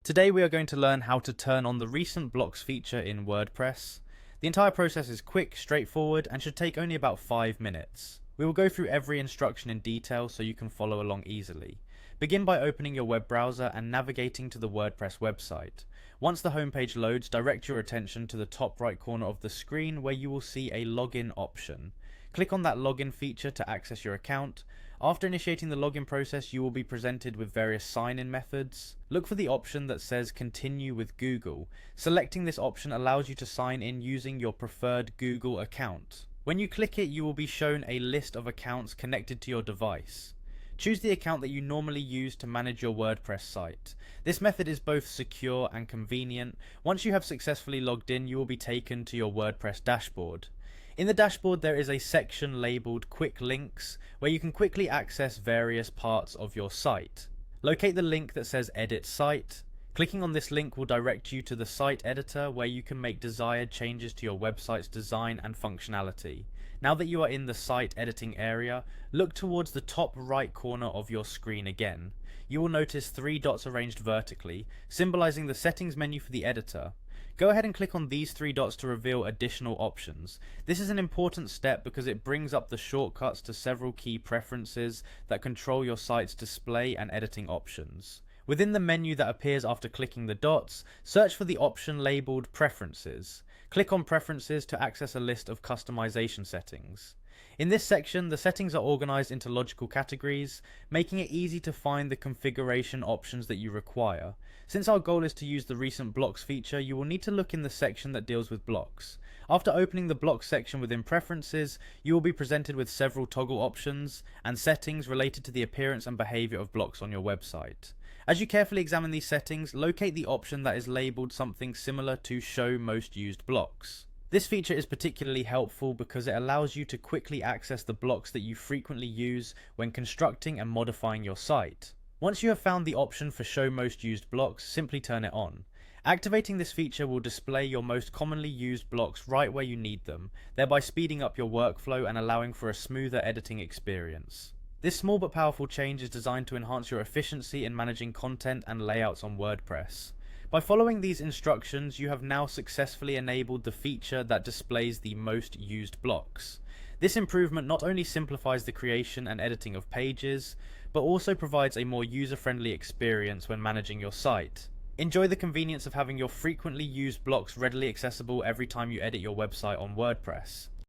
Today we are going to learn how to turn on the recent blocks feature in WordPress. The entire process is quick, straightforward, and should take only about 5 minutes. We will go through every instruction in detail so you can follow along easily. Begin by opening your web browser and navigating to the WordPress website. Once the homepage loads, direct your attention to the top right corner of the screen where you will see a login option. Click on that login feature to access your account. After initiating the login process, you will be presented with various sign-in methods. Look for the option that says Continue with Google. Selecting this option allows you to sign in using your preferred Google account. When you click it, you will be shown a list of accounts connected to your device. Choose the account that you normally use to manage your WordPress site. This method is both secure and convenient. Once you have successfully logged in, you will be taken to your WordPress dashboard. In the dashboard, there is a section labeled Quick Links, where you can quickly access various parts of your site. Locate the link that says Edit Site. Clicking on this link will direct you to the site editor, where you can make desired changes to your website's design and functionality. Now that you are in the site editing area, look towards the top right corner of your screen again. You will notice 3 dots arranged vertically, symbolizing the settings menu for the editor. Go ahead and click on these 3 dots to reveal additional options. This is an important step because it brings up the shortcuts to several key preferences that control your site's display and editing options. Within the menu that appears after clicking the dots, search for the option labeled Preferences. Click on Preferences to access a list of customization settings. In this section, the settings are organized into logical categories, making it easy to find the configuration options that you require. Since our goal is to use the recent blocks feature, you will need to look in the section that deals with blocks. After opening the blocks section within Preferences, you will be presented with several toggle options and settings related to the appearance and behavior of blocks on your website. As you carefully examine these settings, locate the option that is labeled something similar to Show Most Used Blocks. This feature is particularly helpful because it allows you to quickly access the blocks that you frequently use when constructing and modifying your site. Once you have found the option for Show Most Used Blocks, simply turn it on. Activating this feature will display your most commonly used blocks right where you need them, thereby speeding up your workflow and allowing for a smoother editing experience. This small but powerful change is designed to enhance your efficiency in managing content and layouts on WordPress. By following these instructions, you have now successfully enabled the feature that displays the most used blocks. This improvement not only simplifies the creation and editing of pages, but also provides a more user-friendly experience when managing your site. Enjoy the convenience of having your frequently used blocks readily accessible every time you edit your website on WordPress.